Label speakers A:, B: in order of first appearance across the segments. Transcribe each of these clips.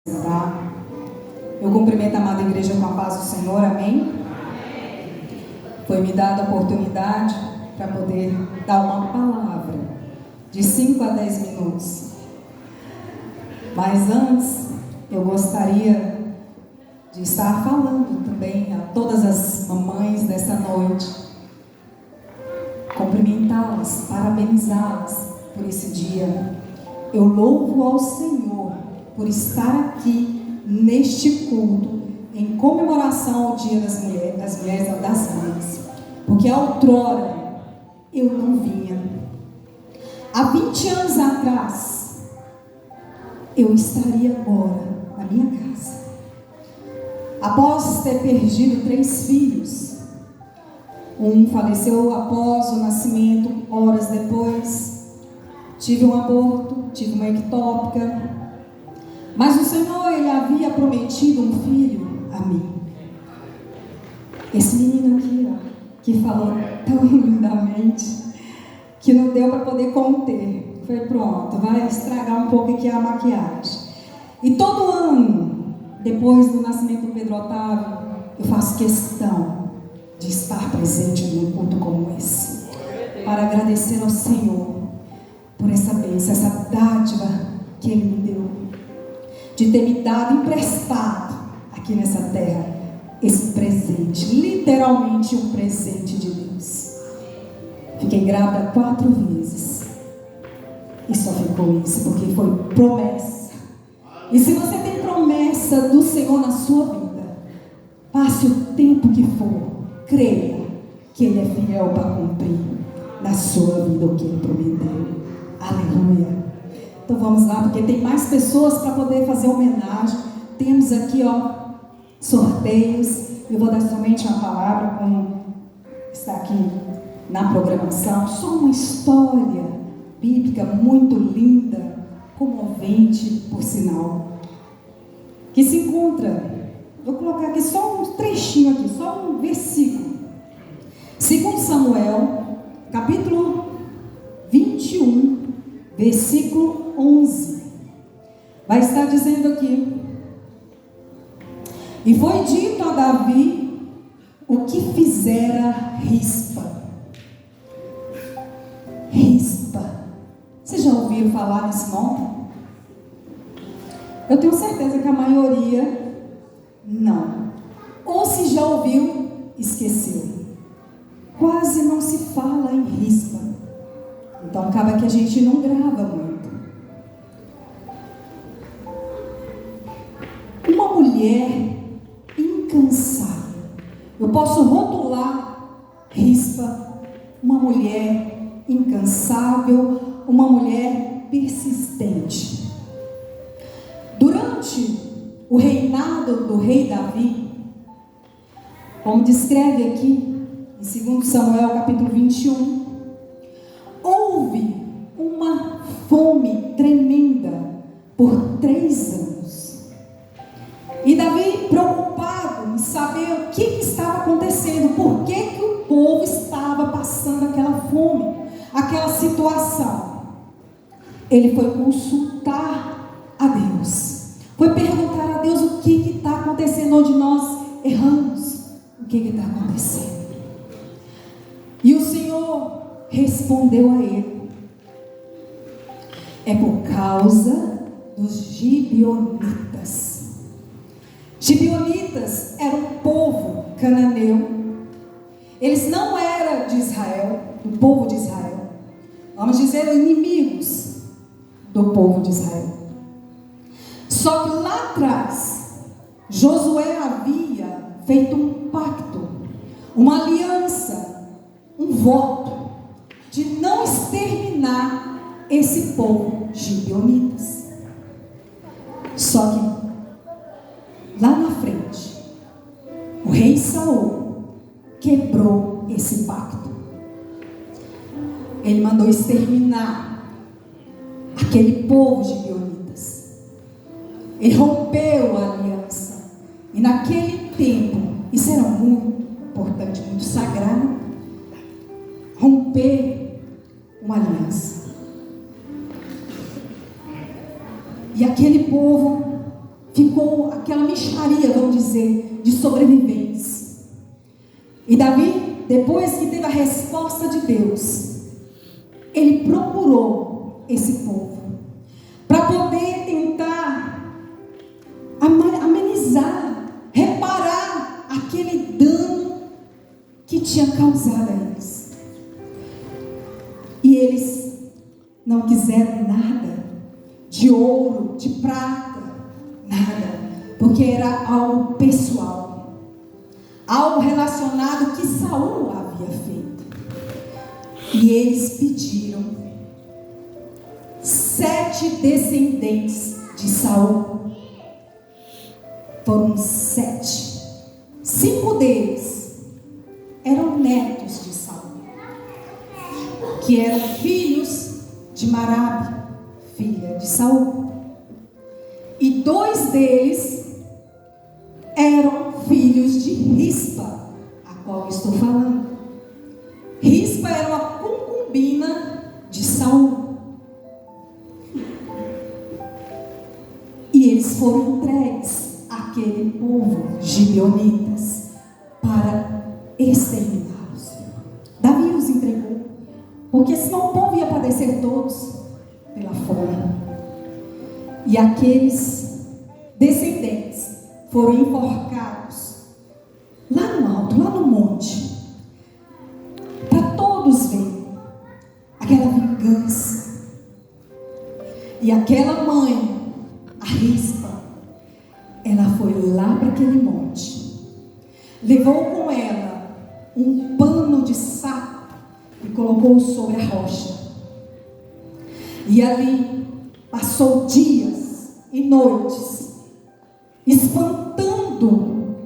A: Tá? Eu cumprimento a amada igreja com a paz do Senhor, amém? Foi me dada a oportunidade para poder dar uma palavra de 5 a 10 minutos. Mas antes, eu gostaria de estar falando também a todas as mamães dessa noite, cumprimentá-las, parabenizá-las por esse dia. Eu louvo ao Senhor por estar aqui neste culto em comemoração ao Dia das Mulheres, das Mães, porque outrora eu não vinha. Há 20 anos atrás eu estaria agora na minha casa, após ter perdido 3 filhos. Um faleceu após o nascimento, horas depois. Tive um aborto, tive uma ectópica. Mas o Senhor, Ele havia prometido um filho a mim. Esse menino aqui, ó, que falou tão lindamente, que não deu para poder conter. Foi pronto, vai estragar um pouco aqui a maquiagem. E todo ano, depois do nascimento do Pedro Otávio, eu faço questão de estar presente num culto como esse, para agradecer ao Senhor por essa bênção, essa dádiva que Ele me deu, de ter me dado emprestado aqui nessa terra esse presente, literalmente um presente de Deus. Fiquei grávida 4 vezes e só ficou isso porque foi promessa. E se você tem promessa do Senhor na sua vida, passe o tempo que for, creia que Ele é fiel para cumprir na sua vida o que Ele prometeu. Aleluia. Então vamos lá, porque tem mais pessoas para poder fazer homenagem. Temos aqui, ó, sorteios. Eu vou dar somente uma palavra, como está aqui na programação. Só uma história bíblica muito linda, comovente, por sinal, que se encontra, vou colocar aqui só um trechinho aqui, só um versículo. 2 Samuel, capítulo 21, versículo 11, vai estar dizendo aqui: e foi dito a Davi o que fizera Rispa. Rispa, vocês já ouviram falar nesse nome? Eu tenho certeza que a maioria não, ou se já ouviu, esqueceu. Quase não se fala em Rispa. Então acaba que a gente não grava muito. Uma mulher incansável. Eu posso rotular Rispa, uma mulher incansável, uma mulher persistente. Durante o reinado do rei Davi, como descreve aqui em 2 Samuel capítulo 21, houve uma fome tremenda por 3 anos. E Davi, preocupado em saber o que estava acontecendo, por que o povo estava passando aquela fome, aquela situação, ele foi consultar a Deus, foi perguntar a Deus o que está acontecendo, onde nós erramos, o que está acontecendo. E o Senhor respondeu a ele: é por causa dos gibeonitas. Gibeonitas era um povo cananeu. Eles não eram de Israel, do povo de Israel. Vamos dizer, inimigos do povo de Israel. Só que lá atrás, Josué havia feito um pacto, uma aliança, um voto de não exterminar esse povo gibeonitas. Só que lá na frente, o rei Saul quebrou esse pacto. Ele mandou exterminar aquele povo gibeonitas. Ele rompeu a aliança. E naquele tempo, isso era muito importante, muito sagrado, romper uma aliança. E aquele povo ficou aquela mixaria, vamos dizer, de sobreviventes. E Davi, depois que teve a resposta de Deus, ele procurou esse povo para poder tentar amenizar, reparar aquele dano que tinha causado a eles. E eles não quiseram nada de ouro, de prata, nada, porque era algo pessoal, algo relacionado que Saul havia feito. E eles pediram 7 descendentes de Saul. Foram 7. 5 deles eram netos de Saul, que eram filhos de Merabe, filha de Saul. E 2 deles eram filhos de Rispa, a qual estou falando. Rispa era uma concubina de Saul. E eles foram entregues àquele povo, gibeonitas, para exterminá-los. Davi os entregou, porque senão o povo ia padecer todos pela fome. E aqueles descendentes foram enforcados lá no alto, lá no monte, para todos verem aquela vingança. E aquela mãe, a Rispa, ela foi lá para aquele monte, levou com ela um pano de saco e colocou sobre a rocha. E ali passou dias e noites espantando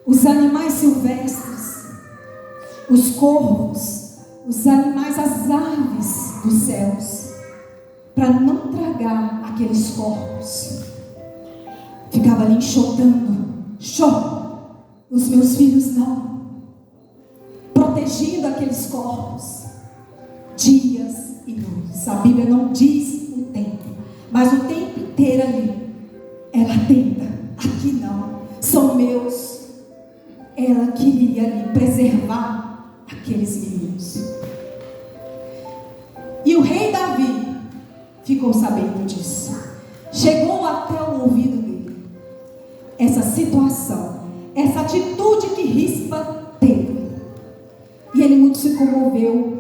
A: os animais silvestres, os corvos, os animais, as aves dos céus, para não tragar aqueles corpos. Ficava ali enxotando, os meus filhos não, protegendo aqueles corpos, dias e noites. A Bíblia não diz o tempo, mas o tempo inteiro ali, ela tenta, aqui não, são meus. Ela queria ali preservar aqueles meninos. E o rei Davi ficou sabendo disso. Chegou até o ouvido dele essa situação, essa atitude que Rispa teve. E ele muito se comoveu.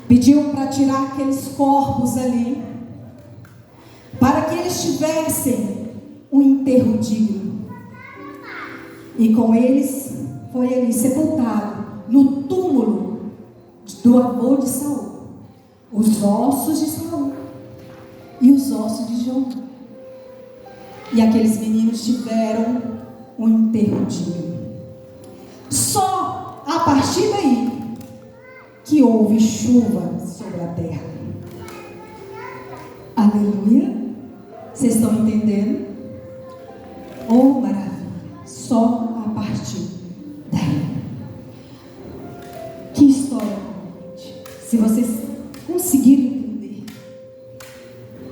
A: Pediu para tirar aqueles corpos ali, para que eles tivessem um enterro digno. E com eles foi ali sepultado no túmulo do avô de Saul, os ossos de Saul e os ossos de João. E aqueles meninos tiveram um enterro digno. Só a partir daí que houve chuva sobre a terra. Aleluia. Vocês estão entendendo? Oh, maravilha. Só a partir daí. Que história, gente. Se vocês conseguirem entender,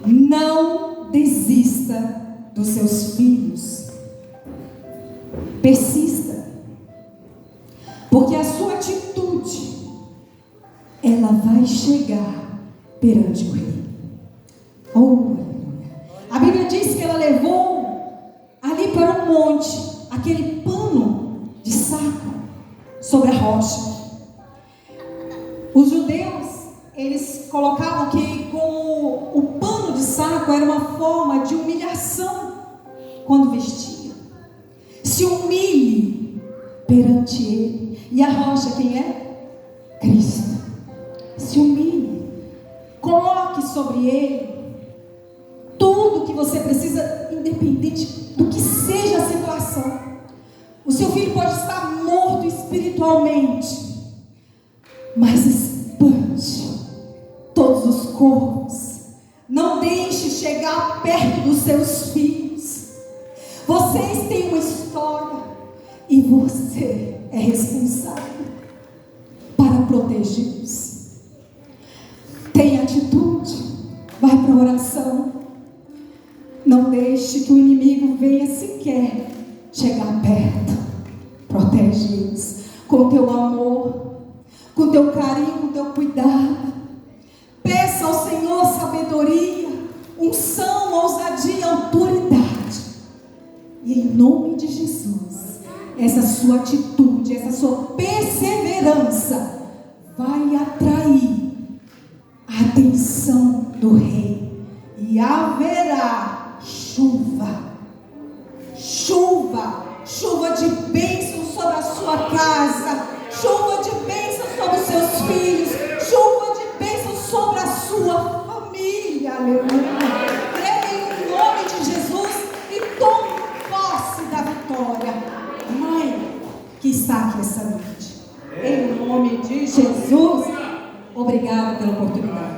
A: não desista dos seus filhos. Persista. Porque a sua atitude, ela vai chegar perante o rei. Oh, aleluia. A Bíblia diz que ela levou ali para um monte aquele pano de saco sobre a rocha. Os judeus, eles colocavam que como o pano de saco era uma forma de humilhação quando vestia. Se humilhe perante ele. E a rocha quem é? Cristo. Se humilhe. Coloque sobre ele tudo que você precisa, independente do que seja a situação. O seu filho pode estar morto espiritualmente, mas espante todos os corpos. Não deixe chegar perto dos seus filhos. Vocês têm uma história e você é responsável para protegê-los. Tenha atitude, vai para a oração. Não deixe deixe que o inimigo venha sequer chegar perto. Protege eles com teu amor, com teu carinho, com teu cuidado. Peça ao Senhor sabedoria, unção, ousadia, autoridade. E em nome de Jesus, essa sua atitude, essa sua perseverança vai atrair a atenção do rei. E haverá chuva. Chuva de bênção sobre a sua casa. Chuva de bênção sobre os seus filhos. Chuva de bênção sobre a sua família. Aleluia. Creia em nome de Jesus e tome posse da vitória. Mãe, que está aqui essa noite. Em nome de Jesus. Obrigada pela oportunidade.